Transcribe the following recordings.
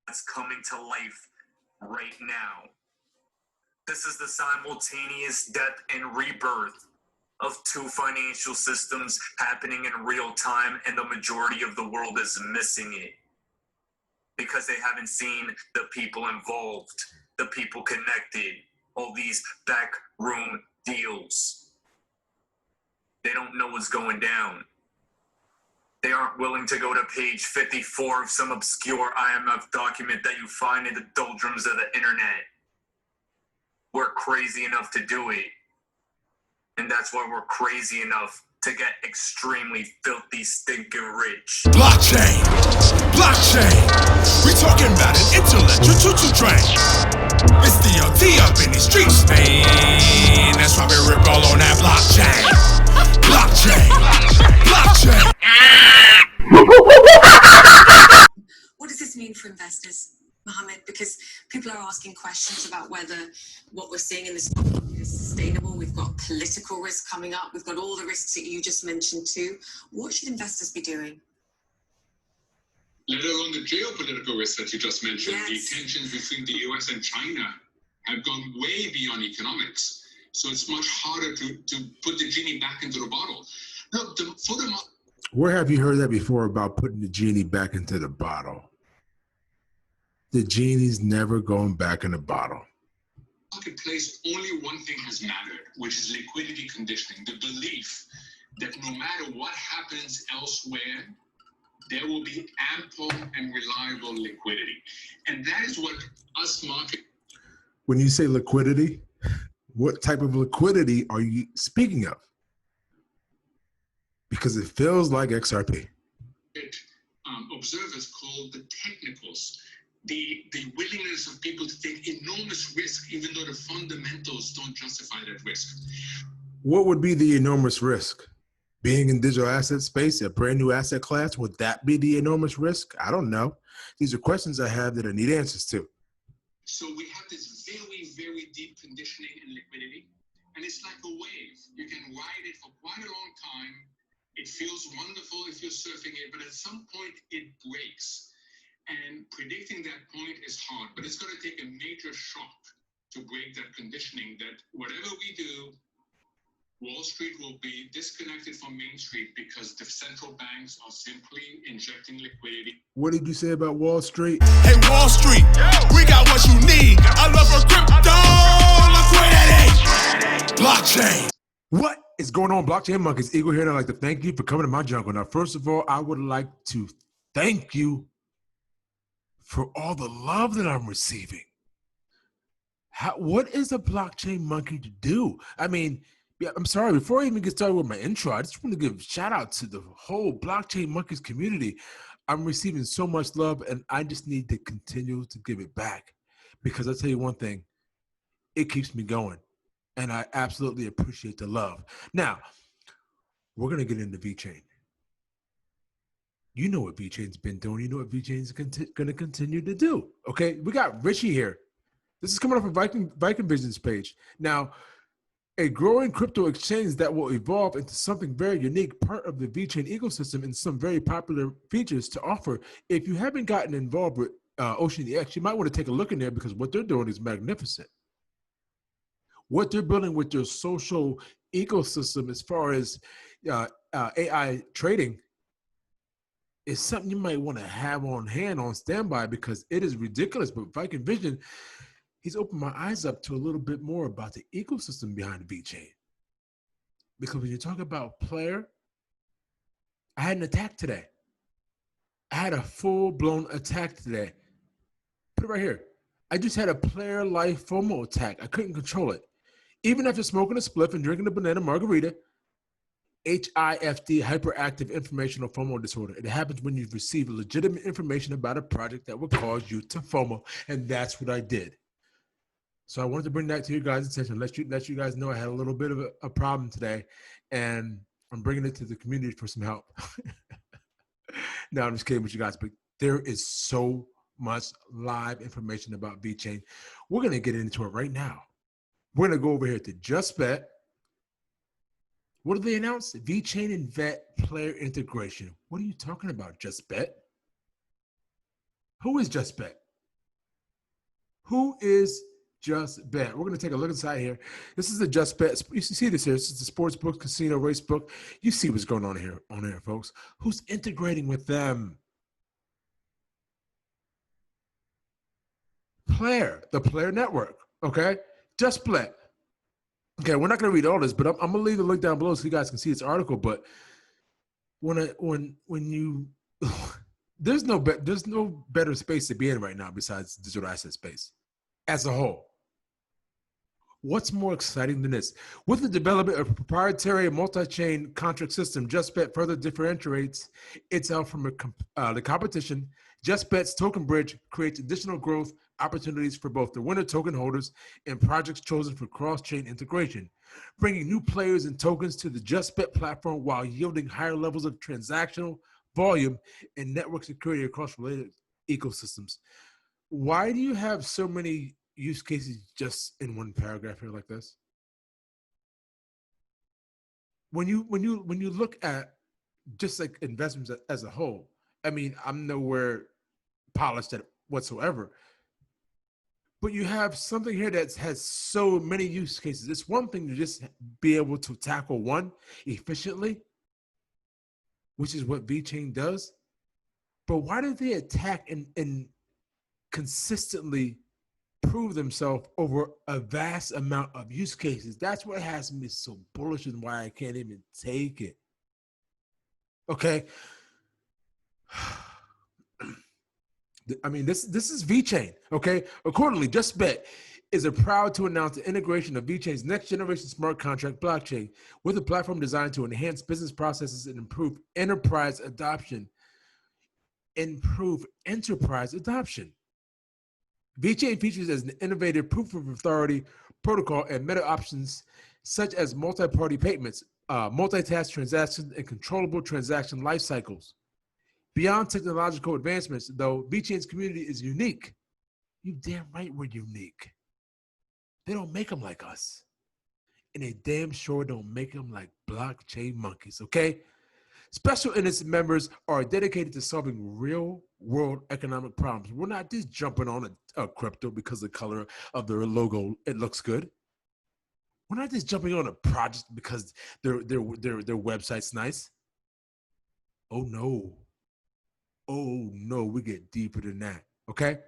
that's coming to life right now. This is the simultaneous death and rebirth of two financial systems happening in real time, and the majority of the world is missing it because they haven't seen the people involved, the people connected, all these backroom deals. They don't know what's going down. They aren't willing to go to page 54 of some obscure IMF document that you find in the doldrums of the internet. We're crazy enough to do it. And that's why we're crazy enough to get extremely filthy, stinking rich. Blockchain, blockchain. We talking about an intellectual choo-choo train. It's DLT up in these streets, man. That's why we rip all on that blockchain. Blockchain, blockchain. What does this mean for investors, Mohammed? Because people are asking questions about whether what we're seeing in this is sustainable. We've got political risk coming up. We've got all the risks that you just mentioned too. What should investors be doing? Let alone the geopolitical risks that you just mentioned. Yes. The tensions between the US and China have gone way beyond economics. So it's much harder to put the genie back into the bottle. Look, Where have you heard that before about putting the genie back into the bottle? The genie's never going back in the bottle. marketplace, only one thing has mattered, which is liquidity conditioning. The belief that no matter what happens elsewhere, there will be ample and reliable liquidity. And that is what us market. When you say liquidity, what type of liquidity are you speaking of? Because it feels like XRP. Observers call the technicals, the willingness of people to take enormous risk, even though the fundamentals don't justify that risk. What would be the enormous risk? Being in digital asset space, a brand new asset class, would that be the enormous risk? I don't know. These are questions I have that I need answers to. So we have this very, very deep conditioning and liquidity, and it's like a wave. You can ride it for quite a long time. It feels wonderful if you're surfing it, but at some point it breaks. And predicting that point is hard, but it's going to take a major shock to break that conditioning that whatever we do, Wall Street will be disconnected from Main Street because the central banks are simply injecting liquidity. What did you say about Wall Street? Hey, Wall Street, we got what you need. I love a crypto liquidity. Blockchain. What is going on, Blockchain Monkeyz? Eagle here, and I'd like to thank you for coming to my jungle. Now, first of all, I would like to thank you for all the love that I'm receiving. What is a blockchain monkey to do? I mean, yeah, I'm sorry, before I even get started with my intro, I just want to give a shout out to the whole Blockchain Monkeyz community. I'm receiving so much love, and I just need to continue to give it back, because I'll tell you one thing, it keeps me going, and I absolutely appreciate the love. Now, we're going to get into Vechain. You know what Vechain's been doing. You know what Vechain's going to continue to do. Okay, we got Richie here. This is coming off a Viking Vision's page. Now, a growing crypto exchange that will evolve into something very unique, part of the Vechain ecosystem, and some very popular features to offer. If you haven't gotten involved with OceanEx, you might want to take a look in there, because what they're doing is magnificent. What they're building with their social ecosystem as far as AI trading is something you might want to have on hand, on standby, because it is ridiculous. But Viking Vision, he's opened my eyes up to a little bit more about the ecosystem behind Vechain. Because when you talk about Plair, I had an attack today. I had a full-blown attack today. Put it right here. I just had a Plair life FOMO attack. I couldn't control it. Even after smoking a spliff and drinking a banana margarita, HIFD, hyperactive informational FOMO disorder. It happens when you receive legitimate information about a project that will cause you to FOMO, and that's what I did. So I wanted to bring that to your guys' attention, let you guys know I had a little bit of a problem today, and I'm bringing it to the community for some help. No, I'm just kidding with you guys, but there is so much live information about Vechain. We're going to get into it right now. We're going to go over here to JustBet. What did they announce? Vechain and Plair integration. What are you talking about, JustBet? Who is JustBet? Who is Just Bet? We're going to take a look inside here. This is the Just Bet. You see this here. This is the sports book, casino, race book. You see what's going on here, folks. Who's integrating with them? Plair, the Plair network. Okay, Just Bet. Okay, we're not going to read all this, but I'm going to leave the link down below so you guys can see this article. But when you there's no better space to be in right now besides digital asset space as a whole. What's more exciting than this? With the development of a proprietary multi-chain contract system, JustBet further differentiates itself from the competition. JustBet's token bridge creates additional growth opportunities for both the winner token holders and projects chosen for cross-chain integration, bringing new players and tokens to the JustBet platform while yielding higher levels of transactional volume and network security across related ecosystems. Why do you have so many use cases just in one paragraph here like this? When you look at just like investments as a whole, I mean, I'm nowhere polished at it whatsoever, but you have something here that has so many use cases. It's one thing to just be able to tackle one efficiently, which is what Vechain does. But why do they attack and consistently prove themselves over a vast amount of use cases? That's what has me so bullish and why I can't even take it. Okay. I mean, this is Vechain, okay? Accordingly, JustBet is proud to announce the integration of Vechain's next generation smart contract blockchain with a platform designed to enhance business processes and improve enterprise adoption. Vechain features as an innovative proof of authority protocol and meta options such as multi-party payments, multitask transactions, and controllable transaction life cycles. Beyond technological advancements, though, Vechain's community is unique. You damn right we're unique. They don't make them like us. And they damn sure don't make them like blockchain monkeys, okay? Special innocent members are dedicated to solving real-world economic problems. We're not just jumping on a crypto because the color of their logo, it looks good. We're not just jumping on a project because their website's nice. Oh, no, we get deeper than that, okay?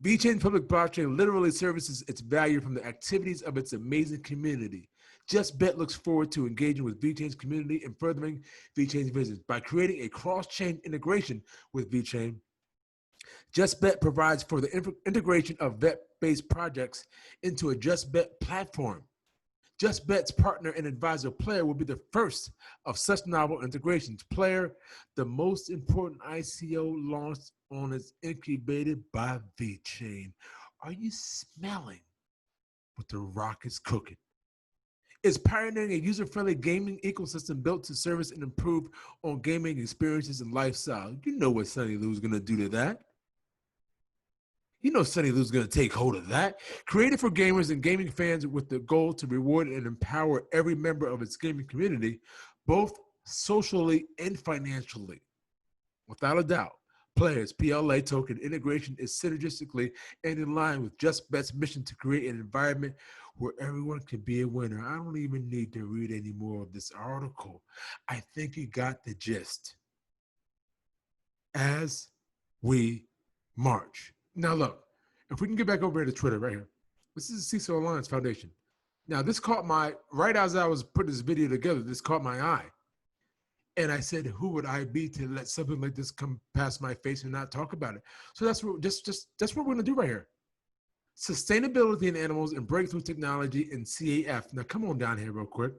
Vechain public blockchain literally services its value from the activities of its amazing community. JustBet looks forward to engaging with Vechain's community and furthering Vechain's vision. By creating a cross-chain integration with Vechain, JustBet provides for the integration of vet-based projects into a JustBet platform. JustBet's partner and advisor, Plair, will be the first of such novel integrations. Plair, the most important ICO launched on is incubated by Vechain. Are you smelling what the rock is cooking? Is pioneering a user-friendly gaming ecosystem built to service and improve on gaming experiences and lifestyle. You know what Sunny Lou's going to do to that. You know Sunny Lou's going to take hold of that. Created for gamers and gaming fans with the goal to reward and empower every member of its gaming community, both socially and financially. Without a doubt, Plair's PLA token integration is synergistically and in line with JustBet's mission to create an environment where everyone can be a winner. I don't even need to read any more of this article. I think you got the gist. As we march. Now look, if we can get back over here to Twitter right here. This is the CISO Alliance Foundation. Now this caught right as I was putting this video together, this caught my eye. And I said, who would I be to let something like this come past my face and not talk about it? So that's what that's what we're gonna do right here. Sustainability in animals and breakthrough technology in CAF. Now come on down here real quick.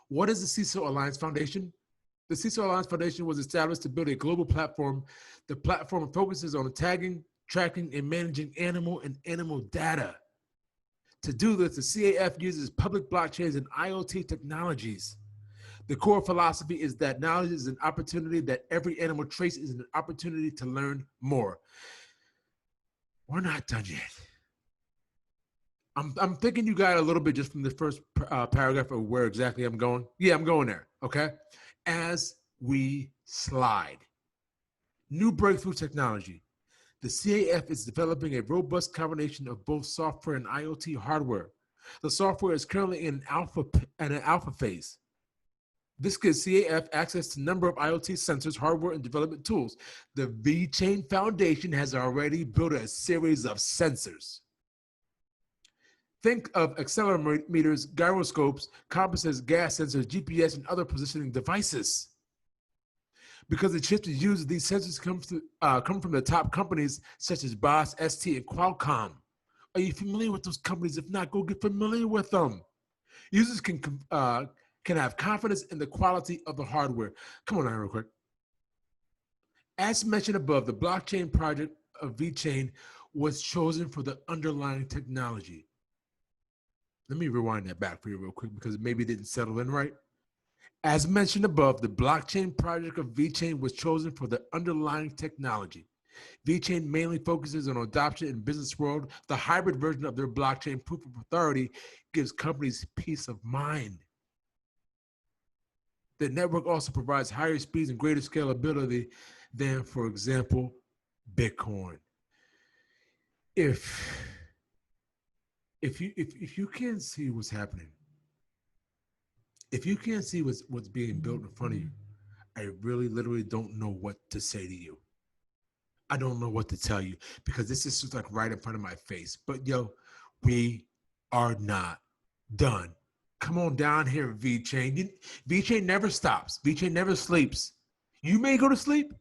What is the CISO Alliance Foundation? The CISO Alliance Foundation was established to build a global platform. The platform focuses on tagging, tracking, and managing animal and animal data. To do this, the CAF uses public blockchains and IoT technologies. The core philosophy is that knowledge is an opportunity, that every animal trace is an opportunity to learn more. We're not done yet. I'm thinking you got a little bit just from the first paragraph of where exactly I'm going. Yeah, I'm going there, okay? As we slide. New breakthrough technology. The CAF is developing a robust combination of both software and IoT hardware. The software is currently in an alpha phase. This gives CAF access to a number of IoT sensors, hardware, and development tools. The Vechain Foundation has already built a series of sensors. Think of accelerometers, gyroscopes, compasses, gas sensors, GPS, and other positioning devices. Because the chips used, these sensors come from the top companies such as Bosch, ST, and Qualcomm. Are you familiar with those companies? If not, go get familiar with them. Users can have confidence in the quality of the hardware. Come on now, real quick. As mentioned above, the blockchain project of Vechain was chosen for the underlying technology. Let me rewind that back for you real quick because maybe it didn't settle in right. As mentioned above, the blockchain project of Vechain was chosen for the underlying technology. Vechain mainly focuses on adoption in the business world. The hybrid version of their blockchain proof of authority gives companies peace of mind. The network also provides higher speeds and greater scalability than, for example, Bitcoin. If you can't see what's happening, if you can't see what's being built in front of you, I really literally don't know what to say to you. I don't know what to tell you because this is just like right in front of my face. But yo, we are not done. Come on down here, Vechain. Vechain never stops. Vechain never sleeps. You may go to sleep.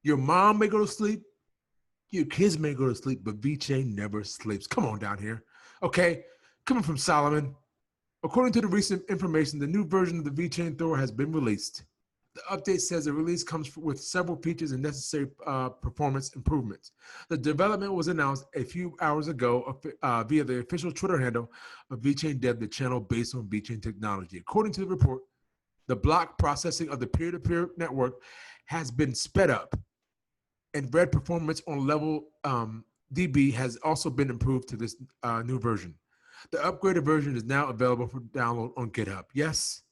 Your mom may go to sleep. Your kids may go to sleep, but Vechain never sleeps. Come on down here. Okay, coming from Solomon. According to the recent information, the new version of the Vechain Vthor has been released. The update says the release comes with several features and necessary performance improvements. The development was announced a few hours ago via the official Twitter handle of Vechain Dev, the channel based on Vechain technology. According to the report, the block processing of the peer-to-peer network has been sped up, and read performance on level DB has also been improved to this new version. The upgraded version is now available for download on GitHub. Yes.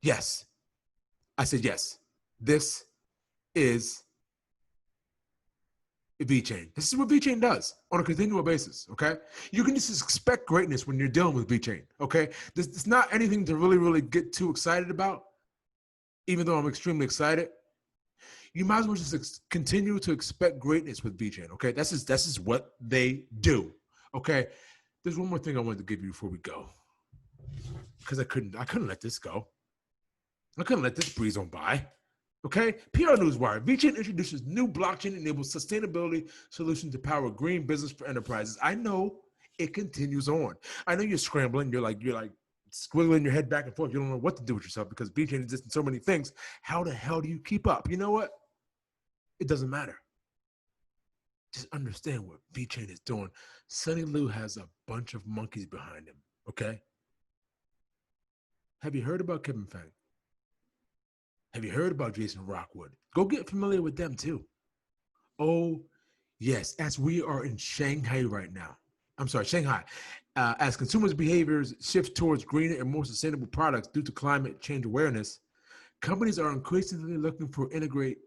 Yes. I said yes. This is Vechain. This is what Vechain does on a continual basis, okay? You can just expect greatness when you're dealing with Vechain, okay? This is not anything to really, really get too excited about, even though I'm extremely excited. You might as well just continue to expect greatness with Vechain, okay? That's just what they do, okay? There's one more thing I wanted to give you before we go, because I couldn't let this go. I couldn't let this breeze on by. Okay? PR Newswire. Vechain introduces new blockchain-enabled sustainability solution to power green business for enterprises. I know it continues on. I know you're scrambling. You're like squiggling your head back and forth. You don't know what to do with yourself because Vechain exists in so many things. How the hell do you keep up? You know what? It doesn't matter. Just understand what Vechain is doing. Sonny Lou has a bunch of monkeys behind him. Okay? Have you heard about Kevin Fang? Have you heard about Jason Rockwood? Go get familiar with them too. Oh, yes, as we are in Shanghai right now. I'm sorry, Shanghai. As consumers' behaviors shift towards greener and more sustainable products due to climate change awareness, companies are increasingly looking to integrate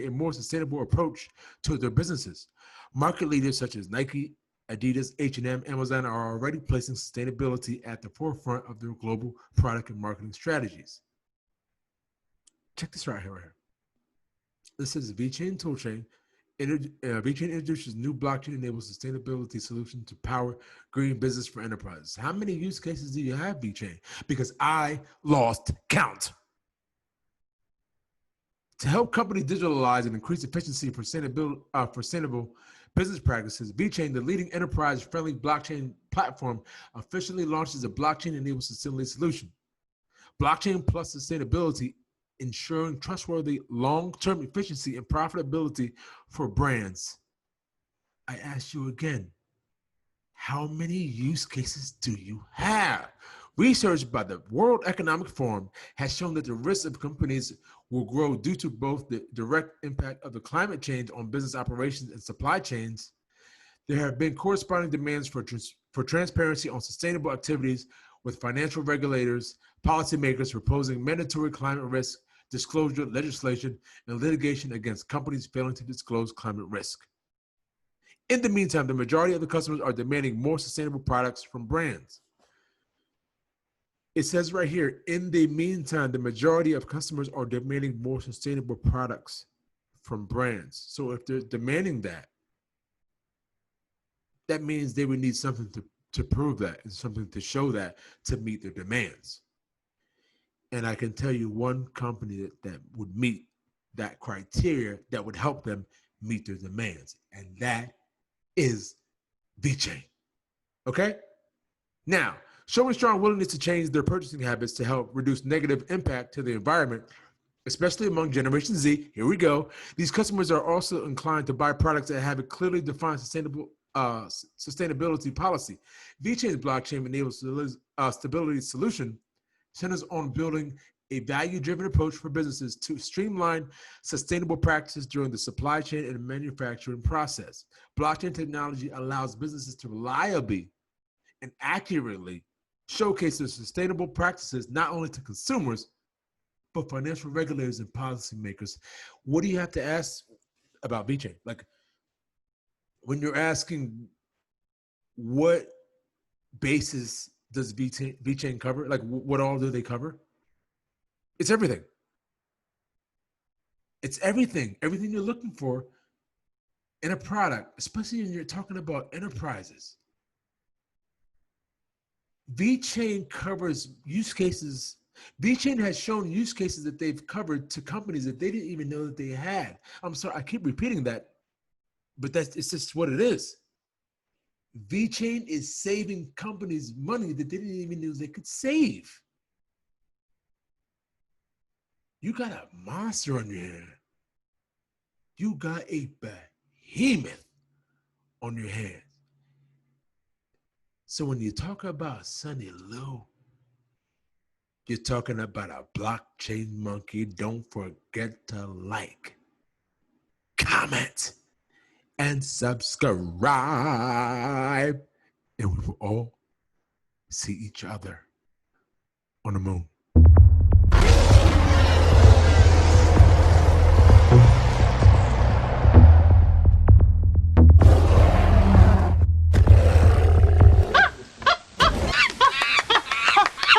a more sustainable approach to their businesses. Market leaders such as Nike, Adidas, H&M, Amazon are already placing sustainability at the forefront of their global product and marketing strategies. Check this right here. This is Vechain Toolchain. Vechain introduces new blockchain-enabled sustainability solution to power green business for enterprises. How many use cases do you have, Vechain? Because I lost count. To help companies digitalize and increase efficiency for sustainable business practices, Vechain, the leading enterprise-friendly blockchain platform, officially launches a blockchain-enabled sustainability solution. Blockchain plus sustainability, ensuring trustworthy long-term efficiency and profitability for brands. I ask you again, how many use cases do you have? Research by the World Economic Forum has shown that the risk of companies will grow due to both the direct impact of the climate change on business operations and supply chains. There have been corresponding demands for transparency on sustainable activities, with financial regulators, policymakers proposing mandatory climate risk disclosure legislation, and litigation against companies failing to disclose climate risk. In the meantime, the majority of the customers are demanding more sustainable products from brands. It says right here, in the meantime, the majority of customers are demanding more sustainable products from brands. So if they're demanding that, that means they would need something to prove that and something to show that to meet their demands. And I can tell you one company that would meet that criteria that would help them meet their demands, and that is Vechain. Okay? Now, showing strong willingness to change their purchasing habits to help reduce negative impact to the environment, especially among Generation Z. Here we go. These customers are also inclined to buy products that have a clearly defined sustainability policy. Vechain's blockchain enables stability solution centers on building a value-driven approach for businesses to streamline sustainable practices during the supply chain and manufacturing process. Blockchain technology allows businesses to reliably and accurately showcase their sustainable practices not only to consumers, but financial regulators and policymakers. What do you have to ask about Vechain? Like, when you're asking what basis does Vechain cover? Like, what all do they cover? It's everything. It's everything. Everything you're looking for in a product, especially when you're talking about enterprises. Vechain covers use cases. Vechain has shown use cases that they've covered to companies that they didn't even know that they had. I'm sorry, I keep repeating that, but it's just what it is. Vechain is saving companies money that they didn't even know they could save. You got a monster on your hands. You got a behemoth on your hands. So when you talk about Sunny Lou, you're talking about a blockchain monkey. Don't forget to like, comment, and subscribe. And we will all see each other on the moon.